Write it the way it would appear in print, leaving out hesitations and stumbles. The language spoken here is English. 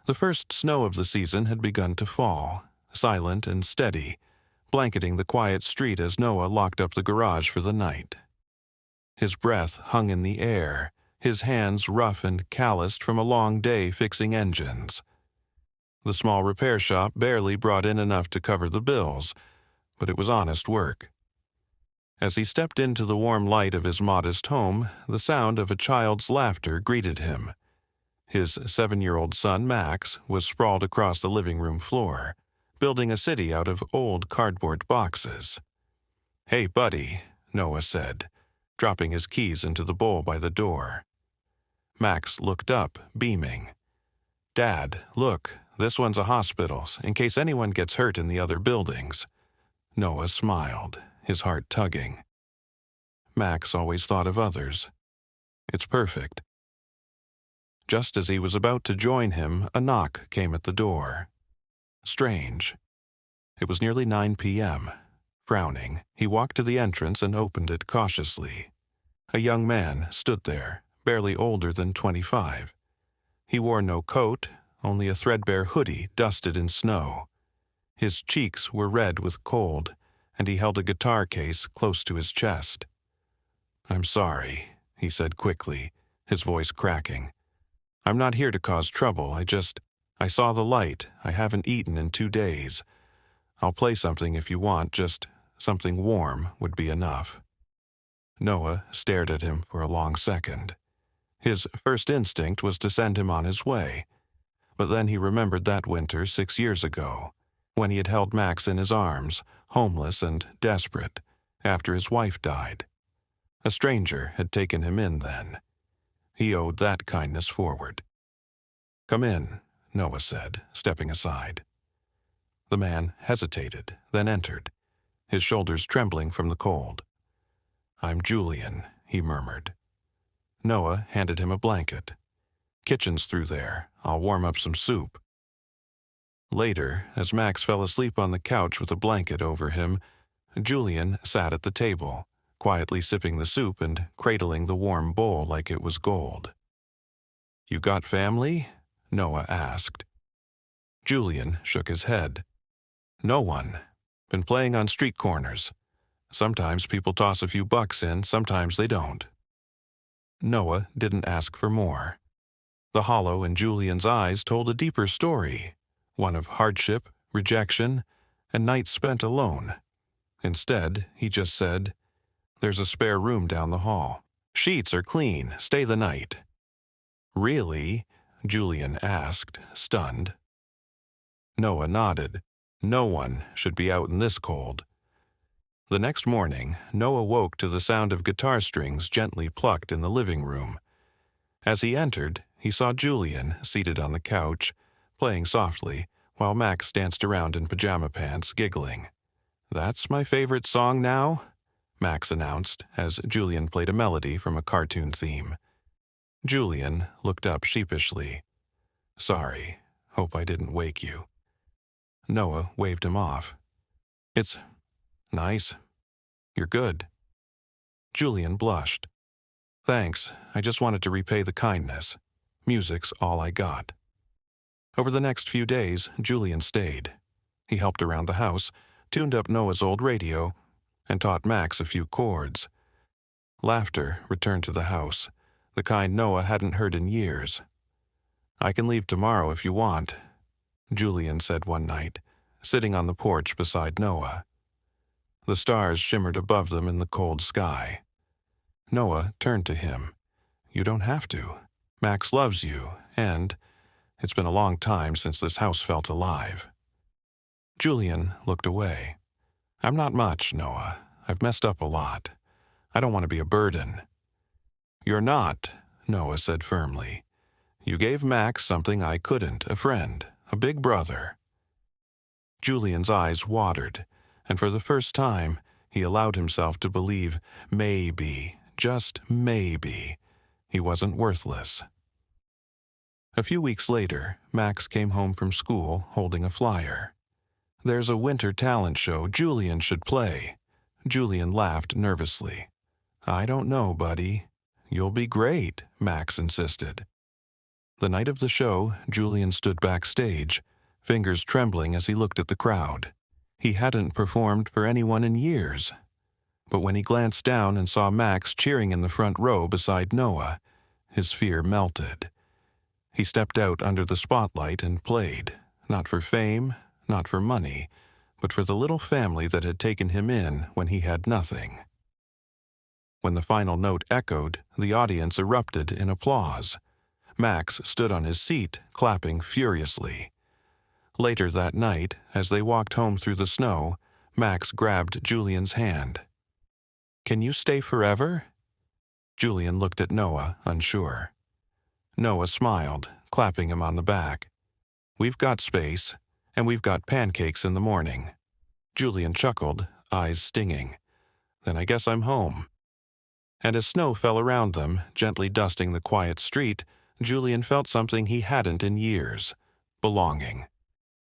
The first snow of the season had begun to fall, silent and steady, blanketing the quiet street as Noah locked up the garage for the night. His breath hung in the air, his hands rough and calloused from a long day fixing engines. The small repair shop barely brought in enough to cover the bills, but it was honest work. As he stepped into the warm light of his modest home, the sound of a child's laughter greeted him. His 7-year-old son, Max, was sprawled across the living room floor, building a city out of old cardboard boxes. "Hey, buddy," Noah said, dropping his keys into the bowl by the door. Max looked up, beaming. "Dad, look, this one's a hospital, in case anyone gets hurt in the other buildings." Noah smiled, his heart tugging. Max always thought of others. It's perfect. Just as he was about to join him, a knock came at the door. Strange. It was nearly 9 p.m. Frowning, he walked to the entrance and opened it cautiously. A young man stood there, barely older than 25. He wore no coat, only a threadbare hoodie dusted in snow. His cheeks were red with cold, and he held a guitar case close to his chest. "I'm sorry," he said quickly, his voice cracking. "I'm not here to cause trouble, I saw the light. I haven't eaten in 2 days. I'll play something if you want, just something warm would be enough." Noah stared at him for a long second. His first instinct was to send him on his way, but then he remembered that winter 6 years ago, when he had held Max in his arms, homeless and desperate, after his wife died. A stranger had taken him in then. He owed that kindness forward. "Come in," Noah said, stepping aside. The man hesitated, then entered, his shoulders trembling from the cold. "I'm Julian," he murmured. Noah handed him a blanket. "Kitchen's through there. I'll warm up some soup." Later, as Max fell asleep on the couch with a blanket over him, Julian sat at the table, quietly sipping the soup and cradling the warm bowl like it was gold. "You got family?" Noah asked. Julian shook his head. "No one. Been playing on street corners. Sometimes people toss a few bucks in, sometimes they don't." Noah didn't ask for more. The hollow in Julian's eyes told a deeper story, one of hardship, rejection, and nights spent alone. Instead, he just said, "There's a spare room down the hall. Sheets are clean. Stay the night." "Really?" Julian asked, stunned. Noah nodded. No one should be out in this cold. The next morning, Noah woke to the sound of guitar strings gently plucked in the living room. As he entered, he saw Julian seated on the couch, playing softly, while Max danced around in pajama pants, giggling. "That's my favorite song now," Max announced as Julian played a melody from a cartoon theme. Julian looked up sheepishly. "Sorry, hope I didn't wake you." Noah waved him off. "It's nice. You're good." Julian blushed. "Thanks, I just wanted to repay the kindness. Music's all I got." Over the next few days, Julian stayed. He helped around the house, tuned up Noah's old radio, and taught Max a few chords. Laughter returned to the house, the kind Noah hadn't heard in years. "I can leave tomorrow if you want," Julian said one night, sitting on the porch beside Noah. The stars shimmered above them in the cold sky. Noah turned to him. "You don't have to. Max loves you, and it's been a long time since this house felt alive." Julian looked away. "I'm not much, Noah. I've messed up a lot. I don't want to be a burden." "You're not," Noah said firmly. "You gave Max something I couldn't, a friend, a big brother." Julian's eyes watered, and for the first time, he allowed himself to believe maybe, just maybe, he wasn't worthless. A few weeks later, Max came home from school holding a flyer. "There's a winter talent show Julian should play." Julian laughed nervously. "I don't know, buddy." "You'll be great," Max insisted. The night of the show, Julian stood backstage, fingers trembling as he looked at the crowd. He hadn't performed for anyone in years. But when he glanced down and saw Max cheering in the front row beside Noah, his fear melted. He stepped out under the spotlight and played, not for fame, not for money, but for the little family that had taken him in when he had nothing. When the final note echoed, the audience erupted in applause. Max stood on his seat, clapping furiously. Later that night, as they walked home through the snow, Max grabbed Julian's hand. "Can you stay forever?" Julian looked at Noah, unsure. Noah smiled, clapping him on the back. "We've got space, and we've got pancakes in the morning." Julian chuckled, eyes stinging. "Then I guess I'm home." And as snow fell around them, gently dusting the quiet street, Julian felt something he hadn't in years: belonging.